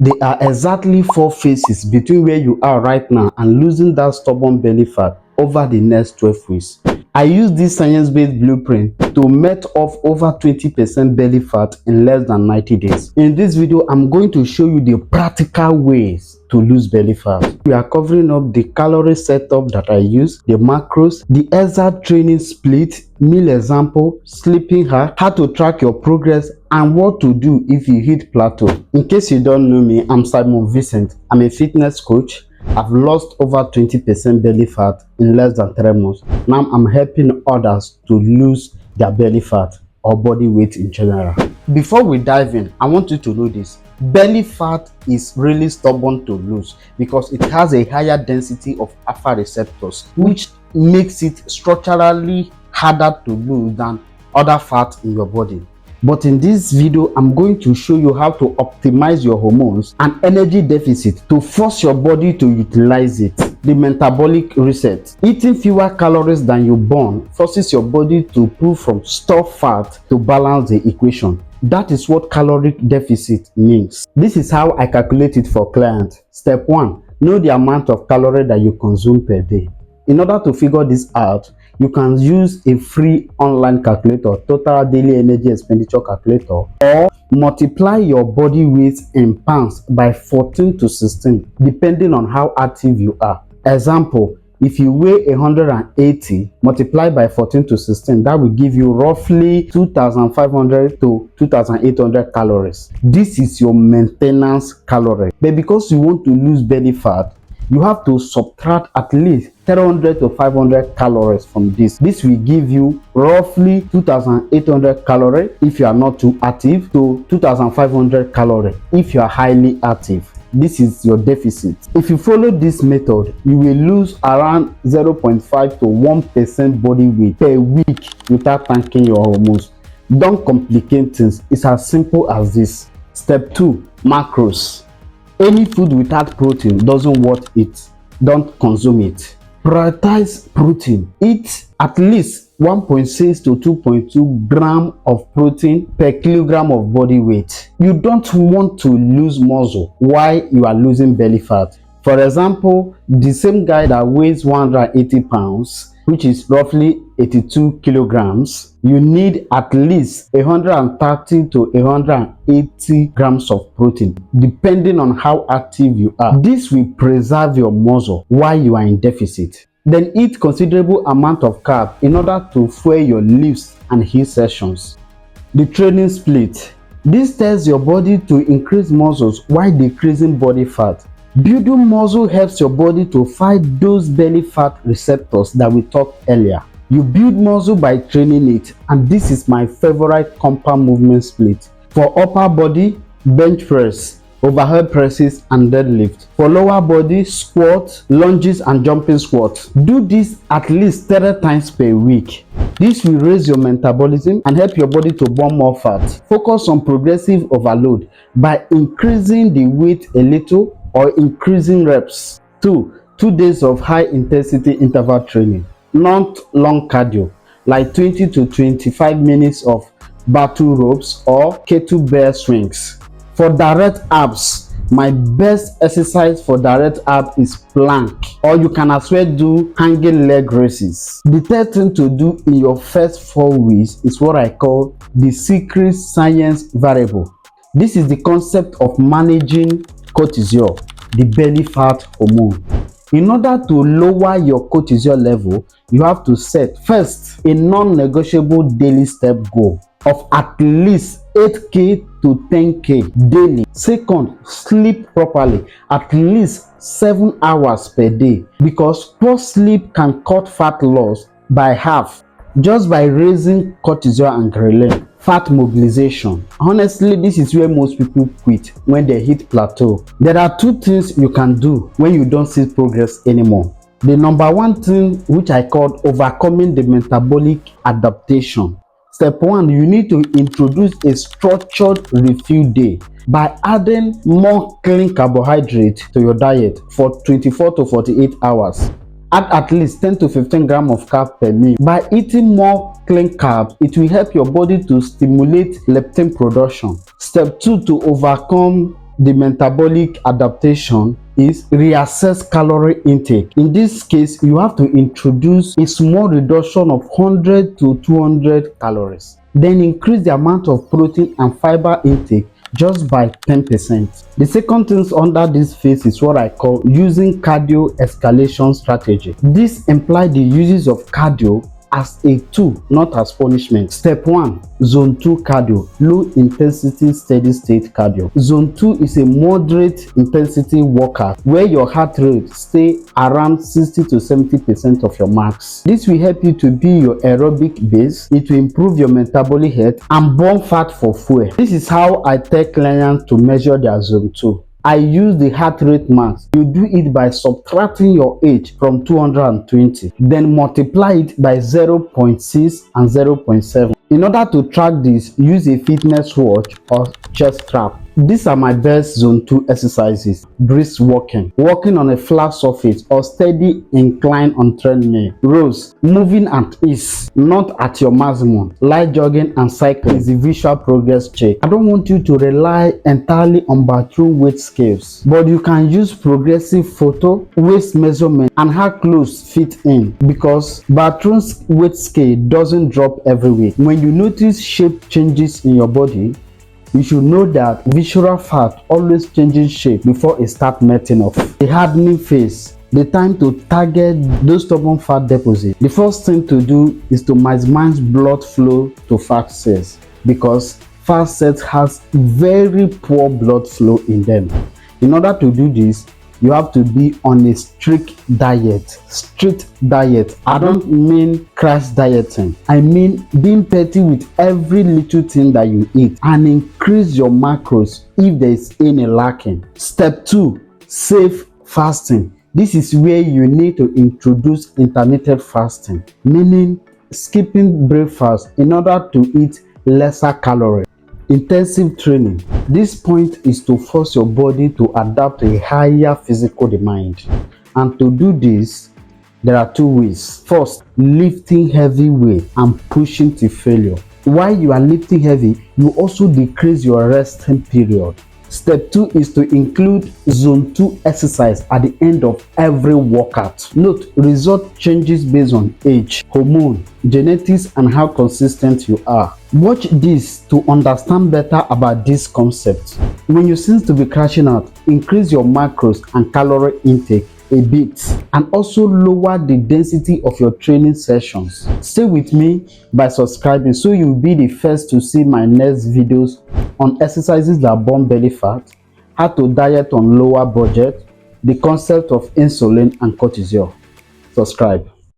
There are exactly 4 phases between where you are right now and losing that stubborn belly fat over the next 12 weeks. I use this science-based blueprint to melt off over 20% belly fat in less than 90 days. In this video, I'm going to show you the practical ways to lose belly fat. We are covering up the calorie setup that I use, the macros, the exact training split, meal example, sleeping how to track your progress, and what to do if you hit plateau. In case you don't know me, I'm Simon Vincent. I'm a fitness coach. I've lost over 20% belly fat in less than 3 months. Now I'm helping others to lose their belly fat or body weight in general. Before we dive in, I want you to know this. Belly fat is really stubborn to lose because it has a higher density of alpha receptors, which makes it structurally harder to lose than other fat in your body. But in this video, I'm going to show you how to optimize your hormones and energy deficit to force your body to utilize it. The metabolic reset. Eating fewer calories than you burn forces your body to pull from stored fat to balance the equation. That is what caloric deficit means. This is how I calculate it for clients. Step 1. Know the amount of calories that you consume per day. In order to figure this out, you can use a free online calculator, total daily energy expenditure calculator, or multiply your body weight in pounds by 14 to 16, depending on how active you are. Example, if you weigh 180, multiply by 14 to 16, that will give you roughly 2,500 to 2,800 calories. This is your maintenance calorie. But because you want to lose belly fat, you have to subtract at least 300 to 500 calories from this. This will give you roughly 2,800 calories if you are not too active to 2,500 calories if you are highly active. This is your deficit. If you follow this method, you will lose around 0.5 to 1% body weight per week without tanking your hormones. Don't complicate things. It's as simple as this. Step 2. Macros. Any food without protein doesn't worth it. Don't consume it. Prioritize protein. Eat at least 1.6 to 2.2 grams of protein per kilogram of body weight. You don't want to lose muscle while you are losing belly fat. For example, the same guy that weighs 180 pounds, which is roughly 82 kilograms, you need at least 130 to 180 grams of protein, depending on how active you are. This will preserve your muscle while you are in deficit. Then eat considerable amount of carb in order to fuel your lifts and HIIT sessions. The training split. This tells your body to increase muscles while decreasing body fat. Building muscle helps your body to fight those belly fat receptors that we talked earlier. You build muscle by training it, and this is my favorite compound movement split. For upper body, bench press, overhead presses and deadlift. For lower body, squat, lunges and jumping squats. Do this at least 30 times per week. This will raise your metabolism and help your body to burn more fat. Focus on progressive overload by increasing the weight a little or increasing reps. 2 days of high intensity interval training, not long cardio, like 20 to 25 minutes of battle ropes or kettlebell swings. For direct abs, my best exercise for direct abs is plank, or you can as well do hanging leg raises. The third thing to do in your first 4 weeks is what I call the secret science variable. This is the concept of managing cortisol, the belly fat hormone. In order to lower your cortisol level, you have to set first a non-negotiable daily step goal of at least 8k to 10k daily. Second, sleep properly, at least 7 hours per day, because poor sleep can cut fat loss by half just by raising cortisol and ghrelin. Fat mobilization. Honestly, this is where most people quit when they hit plateau. There are 2 things you can do when you don't see progress anymore. The number 1 thing, which I call overcoming the metabolic adaptation. Step 1, you need to introduce a structured refuel day by adding more clean carbohydrate to your diet for 24 to 48 hours. Add at least 10 to 15 grams of carb per meal. By eating more clean carbs, it will help your body to stimulate leptin production. Step 2, to overcome the metabolic adaptation is reassess calorie intake. In this case, you have to introduce a small reduction of 100 to 200 calories. Then increase the amount of protein and fiber intake just by 10%. The second thing under this phase is what I call using cardio escalation strategy. This implies the uses of cardio as a tool, not as punishment. Step 1, zone 2 cardio, low intensity steady state cardio. Zone 2 is a moderate intensity workout where your heart rate stay around 60 to 70% of your max. This will help you to be your aerobic base. It will improve your metabolic health and burn fat for fuel. This is how I tell clients to measure their zone 2. I use the heart rate max. You do it by subtracting your age from 220, then multiply it by 0.6 and 0.7. In order to track this, use a fitness watch or chest strap. These are my best zone 2 exercises. Brisk walking, walking on a flat surface or steady incline on treadmill. Rows, moving at ease, not at your maximum. Light jogging and cycling is the visual progress check. I don't want you to rely entirely on bathroom weight scales, but you can use progressive photo, waist measurement, and how clothes fit in, because bathroom weight scale doesn't drop every week. When you notice shape changes in your body, you should know that visceral fat always changes shape before it starts melting off. The hardening phase, the time to target those stubborn fat deposits. The first thing to do is to maximize blood flow to fat cells, because fat cells has very poor blood flow in them. In order to do this, you have to be on a strict diet. I don't mean crash dieting. I mean being petty with every little thing that you eat and increase your macros if there is any lacking. Step 2, safe fasting. This is where you need to introduce intermittent fasting, meaning skipping breakfast in order to eat lesser calories. Intensive training. This point is to force your body to adapt to a higher physical demand. And to do this, there are 2 ways. First, lifting heavy weight and pushing to failure. While you are lifting heavy, you also decrease your resting period. Step 2 is to include zone 2 exercise at the end of every workout. Note, result changes based on age, hormone, genetics, and how consistent you are. Watch this to understand better about this concept. When you seem to be crashing out, increase your macros and calorie intake a bit, and also lower the density of your training sessions. Stay with me by subscribing so you'll be the first to see my next videos on exercises that burn belly fat, how to diet on lower budget, the concept of insulin and cortisol. Subscribe.